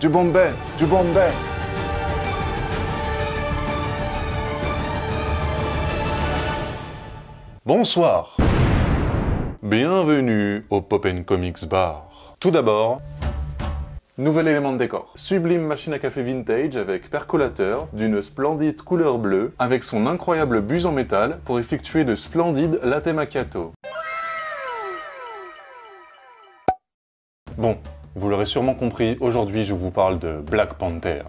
du Bombay, du Bombay. Bonsoir. Bienvenue au Pop & Comics Bar. Tout d'abord, nouvel élément de décor. Sublime machine à café vintage avec percolateur d'une splendide couleur bleue avec son incroyable buse en métal pour effectuer de splendides latte macchiato. Bon, vous l'aurez sûrement compris, aujourd'hui je vous parle de Black Panther.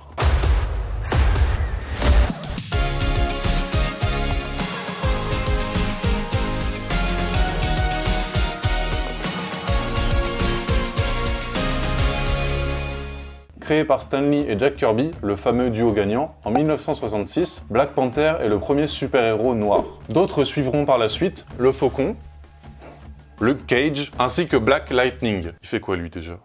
Créé par Stan Lee et Jack Kirby, le fameux duo gagnant, en 1966, Black Panther est le premier super-héros noir. D'autres suivront par la suite le Faucon, Luke Cage, ainsi que Black Lightning. Il fait quoi lui déjà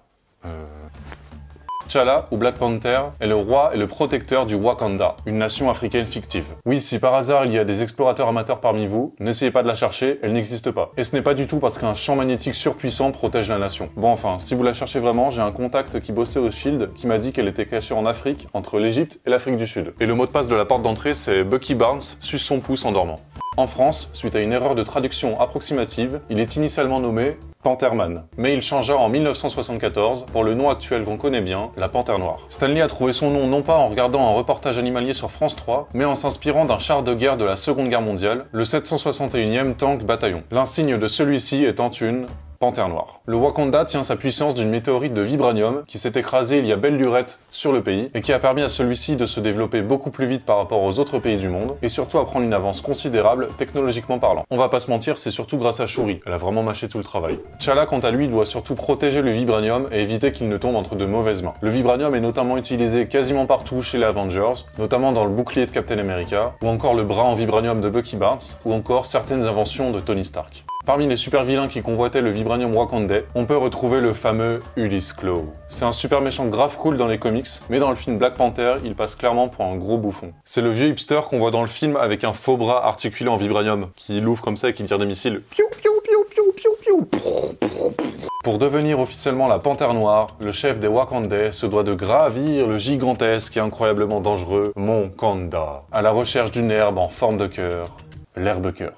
T'Challa, ou Black Panther, est le roi et le protecteur du Wakanda, une nation africaine fictive. Oui, si par hasard il y a des explorateurs amateurs parmi vous, n'essayez pas de la chercher, elle n'existe pas. Et ce n'est pas du tout parce qu'un champ magnétique surpuissant protège la nation. Bon enfin, si vous la cherchez vraiment, j'ai un contact qui bossait au Shield qui m'a dit qu'elle était cachée en Afrique, entre l'Égypte et l'Afrique du Sud. Et le mot de passe de la porte d'entrée, c'est Bucky Barnes suce son pouce en dormant. En France, suite à une erreur de traduction approximative, il est initialement nommé Pantherman. Mais il changea en 1974 pour le nom actuel qu'on connaît bien, la Panthère Noire. Stan Lee a trouvé son nom non pas en regardant un reportage animalier sur France 3, mais en s'inspirant d'un char de guerre de la Seconde Guerre mondiale, le 761e Tank Bataillon. L'insigne de celui-ci étant une Panthère Noire. Le Wakanda tient sa puissance d'une météorite de vibranium qui s'est écrasée il y a belle lurette sur le pays et qui a permis à celui-ci de se développer beaucoup plus vite par rapport aux autres pays du monde et surtout à prendre une avance considérable technologiquement parlant. On va pas se mentir, c'est surtout grâce à Shuri, elle a vraiment mâché tout le travail. T'Challa quant à lui doit surtout protéger le vibranium et éviter qu'il ne tombe entre de mauvaises mains. Le vibranium est notamment utilisé quasiment partout chez les Avengers, notamment dans le bouclier de Captain America, ou encore le bras en vibranium de Bucky Barnes, ou encore certaines inventions de Tony Stark. Parmi les super vilains qui convoitaient le vibranium wakandais, on peut retrouver le fameux Ulysse Klaue. C'est un super méchant grave cool dans les comics, mais dans le film Black Panther, il passe clairement pour un gros bouffon. C'est le vieux hipster qu'on voit dans le film avec un faux bras articulé en vibranium, qui l'ouvre comme ça et qui tire des missiles. Piou, piou, piou, piou, piou, piou. Pour devenir officiellement la Panthère Noire, le chef des Wakandais se doit de gravir le gigantesque et incroyablement dangereux Mont Kanda, à la recherche d'une herbe en forme de cœur, l'herbe-cœur.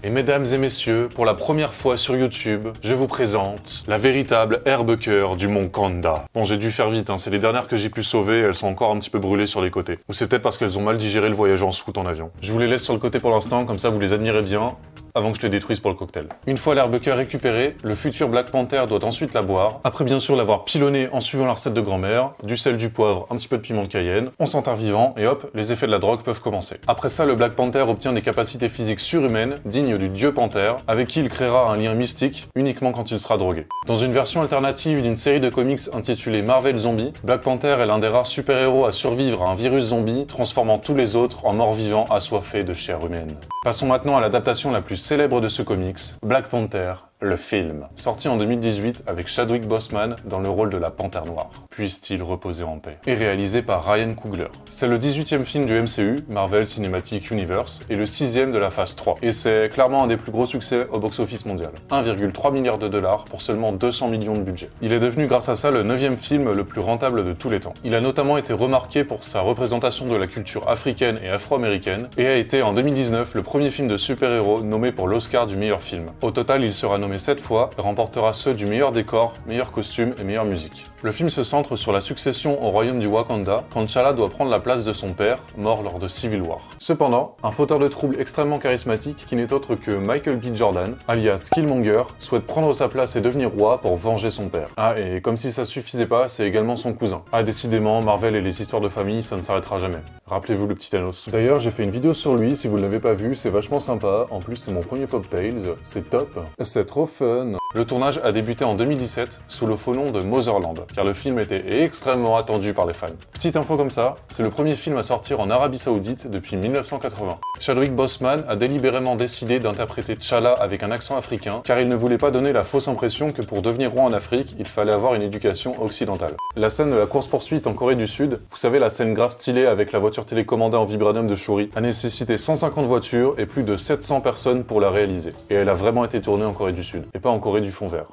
Et mesdames et messieurs, pour la première fois sur YouTube, je vous présente la véritable herbe-cœur du Mont Kanda. Bon, j'ai dû faire vite, hein, c'est les dernières que j'ai pu sauver, elles sont encore un petit peu brûlées sur les côtés. Ou c'est peut-être parce qu'elles ont mal digéré le voyage en scout en avion. Je vous les laisse sur le côté pour l'instant, comme ça vous les admirez bien, avant que je les détruise pour le cocktail. Une fois l'herbe-cœur récupérée, le futur Black Panther doit ensuite la boire, après bien sûr l'avoir pilonnée en suivant la recette de grand-mère, du sel, du poivre, un petit peu de piment de Cayenne, on s'enterre vivant, et hop, les effets de la drogue peuvent commencer. Après ça, le Black Panther obtient des capacités physiques surhumaines, dignes du dieu Panther, avec qui il créera un lien mystique, uniquement quand il sera drogué. Dans une version alternative d'une série de comics intitulée Marvel Zombie, Black Panther est l'un des rares super-héros à survivre à un virus zombie, transformant tous les autres en morts-vivants assoiffés de chair humaine. Passons maintenant à l'adaptation la plus célèbre de ce comics, Black Panther, le film, sorti en 2018 avec Chadwick Boseman dans le rôle de la Panthère Noire. Puisse-t-il reposer en paix. Et réalisé par Ryan Coogler. C'est le 18e film du MCU, Marvel Cinematic Universe, et le 6e de la phase 3. Et c'est clairement un des plus gros succès au box-office mondial. 1,3 milliard de dollars pour seulement 200 millions de budget. Il est devenu grâce à ça le 9e film le plus rentable de tous les temps. Il a notamment été remarqué pour sa représentation de la culture africaine et afro-américaine, et a été en 2019 le premier film de super-héros nommé pour l'Oscar du meilleur film. Au total, il sera nommé 7 fois et remportera ceux du meilleur décor, meilleur costume et meilleure musique. Le film se centre sur la succession au royaume du Wakanda quand T'Challa doit prendre la place de son père, mort lors de Civil War. Cependant, un fauteur de troubles extrêmement charismatique qui n'est autre que Michael B. Jordan, alias Killmonger, souhaite prendre sa place et devenir roi pour venger son père. Ah, et comme si ça suffisait pas, c'est également son cousin. Ah, décidément, Marvel et les histoires de famille, ça ne s'arrêtera jamais. Rappelez-vous le petit Thanos. D'ailleurs, j'ai fait une vidéo sur lui, si vous ne l'avez pas vu, c'est vachement sympa. En plus, c'est mon premier Pop Tales, c'est top. C'est trop fun. Le tournage a débuté en 2017 sous le faux nom de Motherland, car le film était extrêmement attendu par les fans. Petite info comme ça, c'est le premier film à sortir en Arabie Saoudite depuis 1980. Chadwick Boseman a délibérément décidé d'interpréter T'Challa avec un accent africain, car il ne voulait pas donner la fausse impression que pour devenir roi en Afrique, il fallait avoir une éducation occidentale. La scène de la course-poursuite en Corée du Sud, vous savez la scène grave stylée avec la voiture télécommandée en vibranium de Shuri, a nécessité 150 voitures et plus de 700 personnes pour la réaliser. Et elle a vraiment été tournée en Corée du Sud, et pas en Corée du fond vert.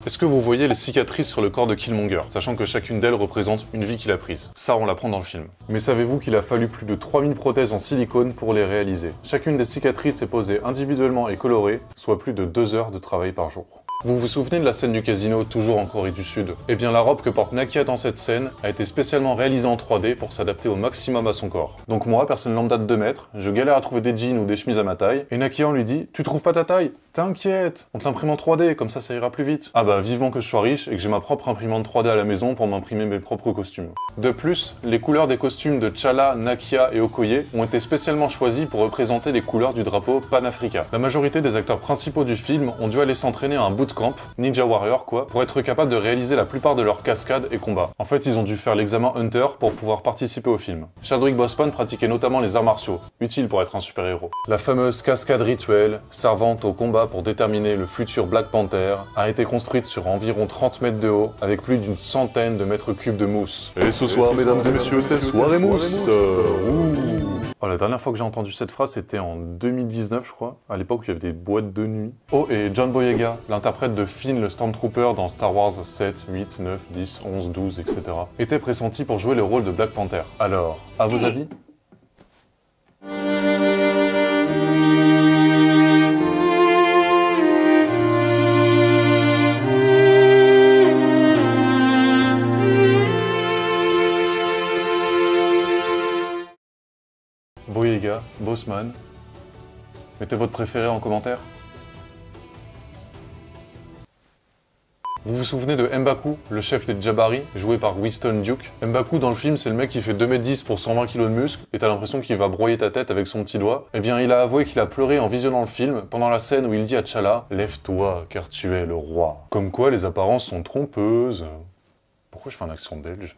Est-ce que vous voyez les cicatrices sur le corps de Killmonger, sachant que chacune d'elles représente une vie qu'il a prise? Ça, on l'apprend dans le film. Mais savez-vous qu'il a fallu plus de 3000 prothèses en silicone pour les réaliser? Chacune des cicatrices est posée individuellement et colorée, soit plus de 2 heures de travail par jour. Vous vous souvenez de la scène du casino, toujours en Corée du Sud? Eh bien, la robe que porte Nakia dans cette scène a été spécialement réalisée en 3D pour s'adapter au maximum à son corps. Donc moi, personne lambda de 2 mètres, je galère à trouver des jeans ou des chemises à ma taille, et Nakia on lui dit « Tu trouves pas ta taille? T'inquiète, on te l'imprime en 3D, comme ça ira plus vite. » Ah bah vivement que je sois riche et que j'ai ma propre imprimante 3D à la maison pour m'imprimer mes propres costumes. De plus, les couleurs des costumes de T'Challa, Nakia et Okoye ont été spécialement choisies pour représenter les couleurs du drapeau panafricain. La majorité des acteurs principaux du film ont dû aller s'entraîner à un bootcamp, Ninja Warrior quoi, pour être capables de réaliser la plupart de leurs cascades et combats. En fait, ils ont dû faire l'examen Hunter pour pouvoir participer au film. Chadwick Boseman pratiquait notamment les arts martiaux, utile pour être un super-héros. La fameuse cascade rituelle, servant au combat pour déterminer le futur Black Panther, a été construite sur environ 30 mètres de haut, avec plus d'une centaine de mètres cubes de mousse. Et ce soir, mesdames et messieurs, c'est soirée mousse. Oh, la dernière fois que j'ai entendu cette phrase, c'était en 2019, je crois, à l'époque où il y avait des boîtes de nuit. Oh, et John Boyega, l'interprète de Finn le Stormtrooper dans Star Wars 7, 8, 9, 10, 11, 12, etc., était pressenti pour jouer le rôle de Black Panther. Alors, à vos avis? Boyega, Boseman, mettez votre préféré en commentaire. Vous vous souvenez de M'Baku, le chef des Jabari, joué par Winston Duke? M'Baku dans le film, c'est le mec qui fait 2,10 m pour 120 kg de muscles, et t'as l'impression qu'il va broyer ta tête avec son petit doigt. Eh bien, il a avoué qu'il a pleuré en visionnant le film, pendant la scène où il dit à T'Challa « Lève-toi, car tu es le roi ». Comme quoi, les apparences sont trompeuses. Pourquoi je fais un accent belge?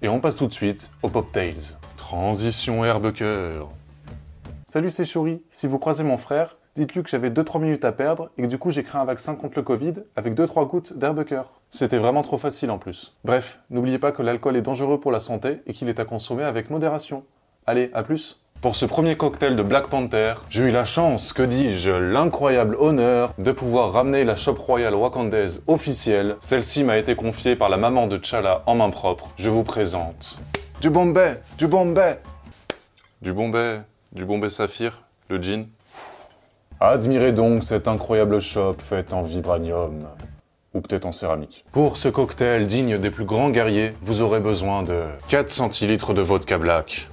Et on passe tout de suite au Pop Tales. Transition herbe-cœur. Salut, c'est Chouri. Si vous croisez mon frère, dites-lui que j'avais 2-3 minutes à perdre et que du coup j'ai créé un vaccin contre le Covid avec 2-3 gouttes d'herbe-cœur. C'était vraiment trop facile en plus. Bref, n'oubliez pas que l'alcool est dangereux pour la santé et qu'il est à consommer avec modération. Allez, à plus. Pour ce premier cocktail de Black Panther, j'ai eu la chance, que dis-je, l'incroyable honneur de pouvoir ramener la shop royale wakandaise officielle. Celle-ci m'a été confiée par la maman de T'Challa en main propre. Je vous présente... Du Bombay! Du Bombay! Du Bombay, du Bombay Saphir, le gin. Admirez donc cette incroyable chope faite en vibranium. Ou peut-être en céramique. Pour ce cocktail digne des plus grands guerriers, vous aurez besoin de 4 centilitres de vodka black,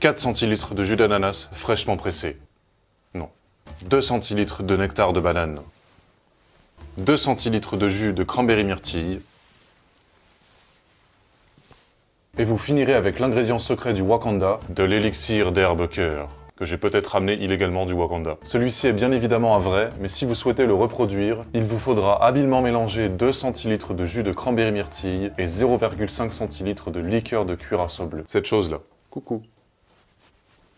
4 centilitres de jus d'ananas fraîchement pressé. Non. 2 centilitres de nectar de banane. 2 centilitres de jus de cranberry myrtille. Et vous finirez avec l'ingrédient secret du Wakanda, de l'élixir d'herbe-cœur, que j'ai peut-être ramené illégalement du Wakanda. Celui-ci est bien évidemment un vrai, mais si vous souhaitez le reproduire, il vous faudra habilement mélanger 2 centilitres de jus de cranberry myrtille et 0,5 centilitres de liqueur de cuirassau bleu. Cette chose-là. Coucou.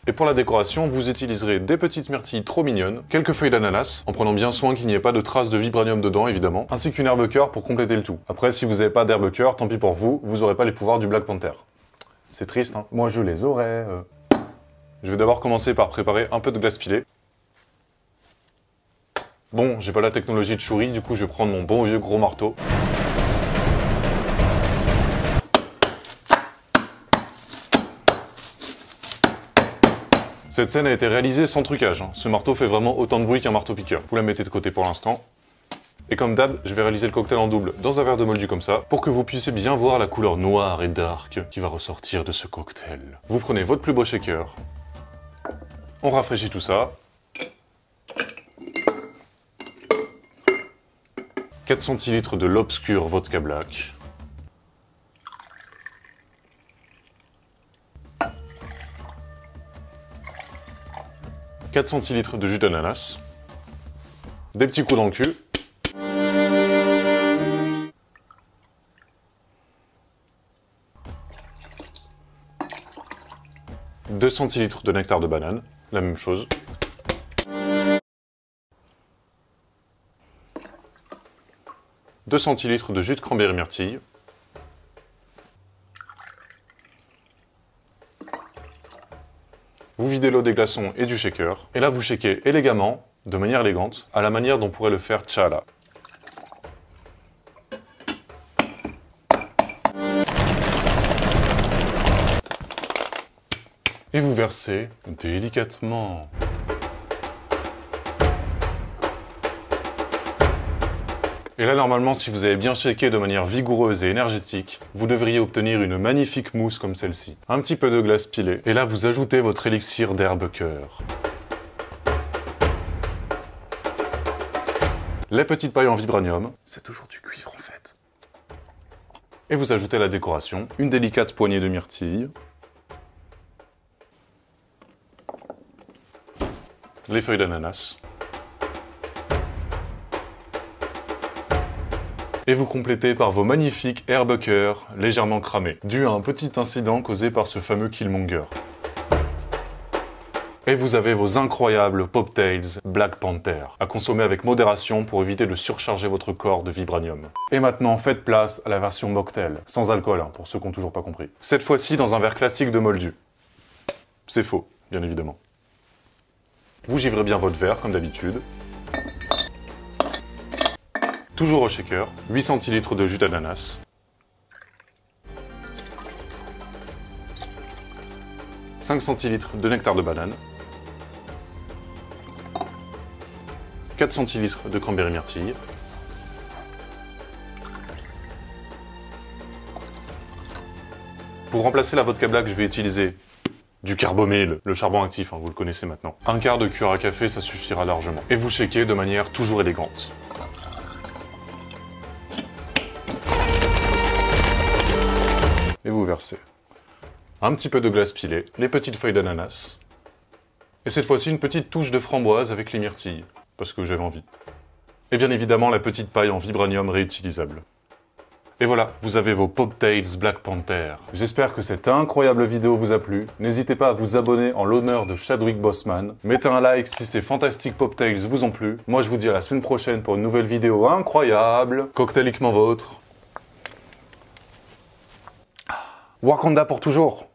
Et pour la décoration, vous utiliserez des petites myrtilles trop mignonnes, quelques feuilles d'ananas, en prenant bien soin qu'il n'y ait pas de traces de vibranium dedans évidemment, ainsi qu'une herbe-cœur pour compléter le tout. Après, si vous n'avez pas d'herbe-cœur, tant pis pour vous, vous n'aurez pas les pouvoirs du Black Panther. C'est triste, hein. Moi je les aurais. Je vais d'abord commencer par préparer un peu de glace pilée. Bon, j'ai pas la technologie de Chouri, du coup je vais prendre mon bon vieux gros marteau. Cette scène a été réalisée sans trucage, hein. Ce marteau fait vraiment autant de bruit qu'un marteau-piqueur. Vous la mettez de côté pour l'instant. Et comme d'hab, je vais réaliser le cocktail en double dans un verre de moldu comme ça, pour que vous puissiez bien voir la couleur noire et dark qui va ressortir de ce cocktail. Vous prenez votre plus beau shaker, on rafraîchit tout ça. 4 centilitres de l'obscur vodka black. « 4 centilitres de jus d'ananas, des petits coups dans le cul, « 2 centilitres de nectar de banane, la même chose, « 2 centilitres de jus de cranberry myrtille, vous videz l'eau des glaçons et du shaker, et là vous shakez élégamment, de manière élégante, à la manière dont pourrait le faire T'Challa. Et vous versez délicatement. Et là, normalement, si vous avez bien shaké de manière vigoureuse et énergétique, vous devriez obtenir une magnifique mousse comme celle-ci. Un petit peu de glace pilée. Et là, vous ajoutez votre élixir d'herbe cœur. Les petites pailles en vibranium. C'est toujours du cuivre, en fait. Et vous ajoutez la décoration. Une délicate poignée de myrtille. Les feuilles d'ananas. Et vous complétez par vos magnifiques herbes cœur légèrement cramées, dû à un petit incident causé par ce fameux Killmonger. Et vous avez vos incroyables Pop-Tails Black Panther, à consommer avec modération pour éviter de surcharger votre corps de vibranium. Et maintenant, faites place à la version mocktail, sans alcool, hein, pour ceux qui n'ont toujours pas compris. Cette fois-ci dans un verre classique de moldu. C'est faux, bien évidemment. Vous givrez bien votre verre, comme d'habitude. Toujours au shaker, 8 centilitres de jus d'ananas. 5 centilitres de nectar de banane. 4 centilitres de cranberry myrtille. Pour remplacer la vodka black, je vais utiliser du carbomyle, le charbon actif, hein, vous le connaissez maintenant. Un quart de cuillère à café, ça suffira largement. Et vous shakez de manière toujours élégante. Et vous versez un petit peu de glace pilée, les petites feuilles d'ananas, et cette fois-ci une petite touche de framboise avec les myrtilles, parce que j'avais envie. Et bien évidemment la petite paille en vibranium réutilisable. Et voilà, vous avez vos Pop-Tails Black Panther. J'espère que cette incroyable vidéo vous a plu. N'hésitez pas à vous abonner en l'honneur de Chadwick Boseman. Mettez un like si ces fantastiques Pop-Tails vous ont plu. Moi je vous dis à la semaine prochaine pour une nouvelle vidéo incroyable, cocktailiquement vôtre. Wakanda pour toujours.